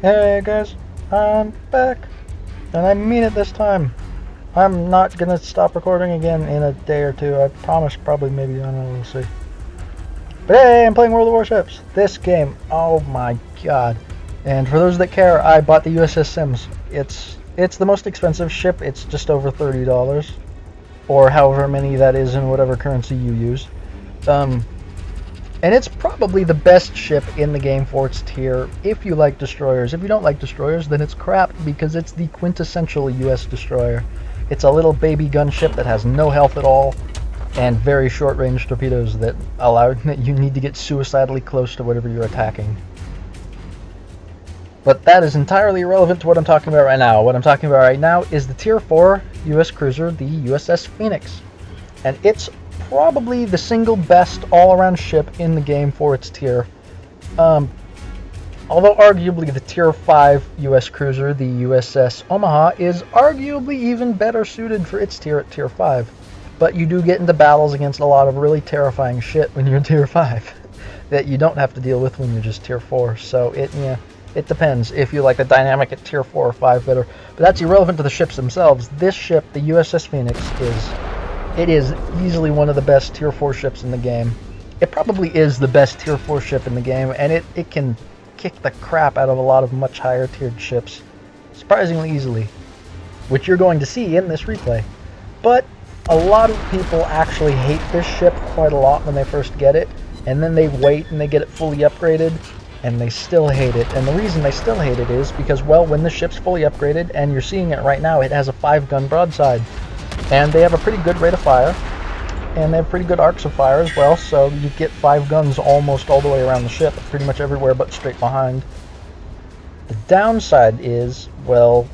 Hey guys, I'm back, and I mean it this time. I'm not gonna stop recording again in a day or two. I promise, probably, maybe, I don't know, we'll see. But hey, I'm playing World of Warships. This game, oh my god. And for those that care, I bought the USS Sims. It's the most expensive ship. It's just over $30, or however many that is in whatever currency you use. And it's probably the best ship in the game for its tier if you like destroyers. If you don't like destroyers, then it's crap, because it's the quintessential US destroyer. It's a little baby gunship that has no health at all, and very short range torpedoes that allow that you need to get suicidally close to whatever you're attacking. But that is entirely irrelevant to what I'm talking about right now. What I'm talking about right now is the Tier 4 US cruiser, the USS Phoenix. And it's probably the single best all-around ship in the game for its tier. Although arguably the Tier 5 US cruiser, the USS Omaha, is arguably even better suited for its tier at Tier 5. But you do get into battles against a lot of really terrifying shit when you're Tier 5 that you don't have to deal with when you're just Tier 4. So it depends if you like the dynamic at Tier 4 or 5 better. But that's irrelevant to the ships themselves. This ship, the USS Phoenix, is easily one of the best Tier 4 ships in the game. It probably is the best Tier 4 ship in the game, and it can kick the crap out of a lot of much higher tiered ships surprisingly easily, which you're going to see in this replay. But a lot of people actually hate this ship quite a lot when they first get it, and then they wait and they get it fully upgraded, and they still hate it. And the reason they still hate it is because, well, when the ship's fully upgraded, and you're seeing it right now, it has a 5-gun broadside. And they have a pretty good rate of fire, and they have pretty good arcs of fire as well, so you get 5 guns almost all the way around the ship, pretty much everywhere but straight behind. The downside is, well,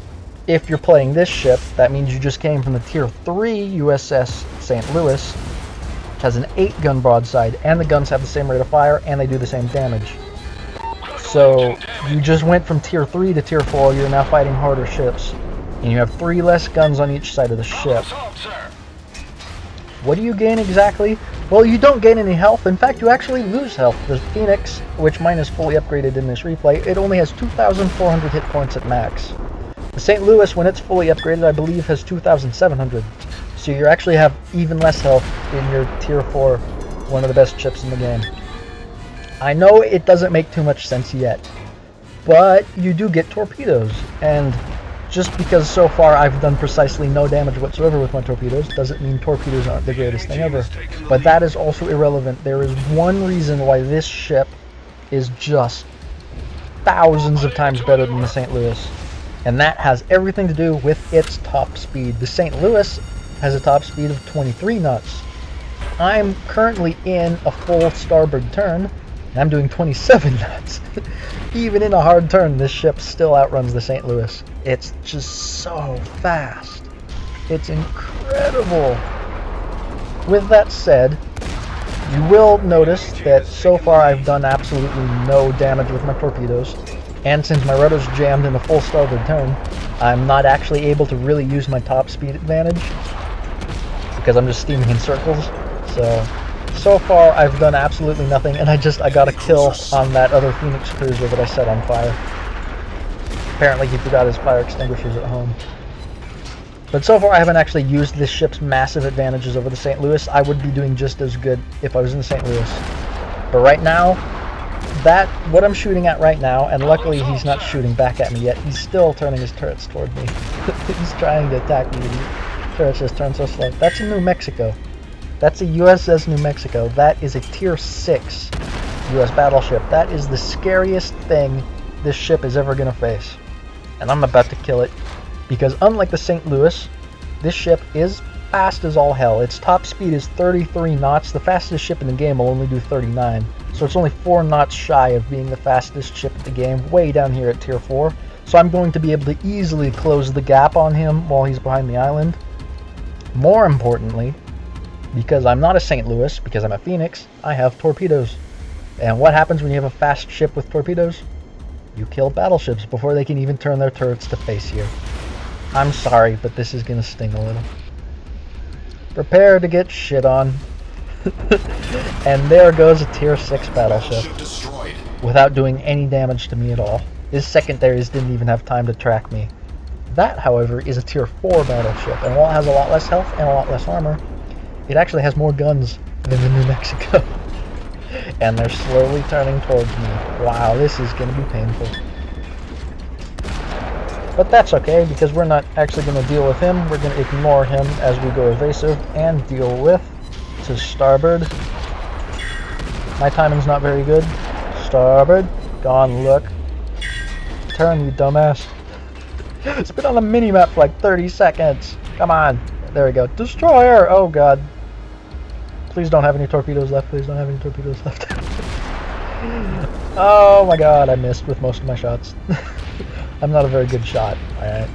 if you're playing this ship, that means you just came from the Tier 3 USS St. Louis, which has an 8-gun broadside, and the guns have the same rate of fire, and they do the same damage. So you just went from Tier 3 to Tier 4, you're now fighting harder ships. And you have 3 less guns on each side of the ship. What do you gain exactly? Well, you don't gain any health. In fact, you actually lose health. The Phoenix, which mine is fully upgraded in this replay, it only has 2,400 hit points at max. The St. Louis, when it's fully upgraded, I believe has 2,700. So you actually have even less health in your Tier 4, one of the best ships in the game. I know it doesn't make too much sense yet, but you do get torpedoes, and just because so far I've done precisely no damage whatsoever with my torpedoes doesn't mean torpedoes aren't the greatest thing ever. But that is also irrelevant. There is one reason why this ship is just thousands of times better than the St. Louis, and that has everything to do with its top speed. The St. Louis has a top speed of 23 knots. I'm currently in a full starboard turn, and I'm doing 27 knots. Even in a hard turn, this ship still outruns the St. Louis. It's just so fast. It's incredible. With that said, you will notice that so far I've done absolutely no damage with my torpedoes. And since my rudder's jammed in a full starboard turn, I'm not actually able to really use my top speed advantage, because I'm just steaming in circles. So far I've done absolutely nothing, and I got a kill on that other Phoenix cruiser that I set on fire. Apparently he forgot his fire extinguishers at home. But so far I haven't actually used this ship's massive advantages over the St. Louis. I would be doing just as good if I was in the St. Louis. But right now, what I'm shooting at right now, and luckily he's not shooting back at me yet, he's still turning his turrets toward me. He's trying to attack me, the turrets just turn so slow. That's in New Mexico. That's a USS New Mexico. That is a Tier 6 US battleship. That is the scariest thing this ship is ever going to face. And I'm about to kill it, because unlike the St. Louis, this ship is fast as all hell. Its top speed is 33 knots. The fastest ship in the game will only do 39. So it's only 4 knots shy of being the fastest ship in the game, way down here at Tier 4. So I'm going to be able to easily close the gap on him while he's behind the island. More importantly, because I'm not a St. Louis, because I'm a Phoenix, I have torpedoes. And what happens when you have a fast ship with torpedoes? You kill battleships before they can even turn their turrets to face you. I'm sorry, but this is going to sting a little. Prepare to get shit on. And there goes a Tier 6 battleship, without doing any damage to me at all. His secondaries didn't even have time to track me. That, however, is a tier 4 battleship, and while it has a lot less health and a lot less armor, it actually has more guns than the New Mexico. And they're slowly turning towards me. Wow, this is going to be painful. But that's okay, because we're not actually going to deal with him. We're going to ignore him as we go evasive and deal with to starboard. My timing's not very good. Starboard. Gone, look. Turn, you dumbass. It's been on the mini-map for like 30 seconds. Come on. There we go. Destroyer! Oh, God. Please don't have any torpedoes left. Please don't have any torpedoes left. Oh, my God. I missed with most of my shots. I'm not a very good shot. Alright.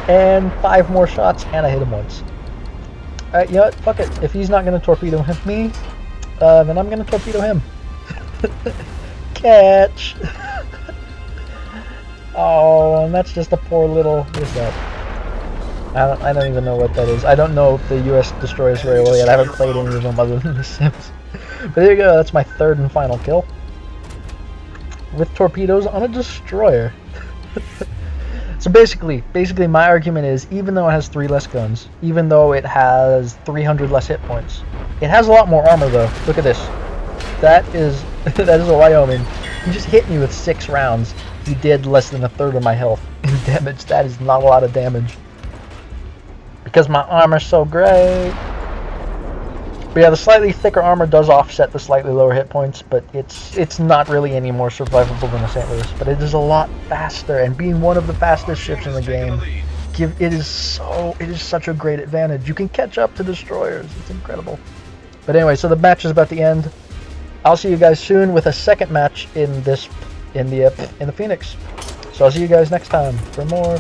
And 5 more shots, and I hit him once. Alright, you know what? Fuck it. If he's not going to torpedo me, then I'm going to torpedo him. Catch! Oh, and that's just a poor little... What is that? I don't even know what that is. I don't know the US destroyers very well yet. I haven't played any of them other than The Sims. But there you go. That's my 3rd and final kill. With torpedoes on a destroyer. So basically my argument is, even though it has 3 less guns, even though it has 300 less hit points, it has a lot more armor though. Look at this. That is a Wyoming. He just hit me with 6 rounds. He did less than 1/3 of my health in damage. That is not a lot of damage. Because my armor's so great. But yeah, the slightly thicker armor does offset the slightly lower hit points, but it's not really any more survivable than the St. Louis. But it is a lot faster, and being one of the fastest ships in the game, it is such a great advantage. You can catch up to destroyers. It's incredible. But anyway, so the match is about to end. I'll see you guys soon with a second match in the Phoenix. So I'll see you guys next time for more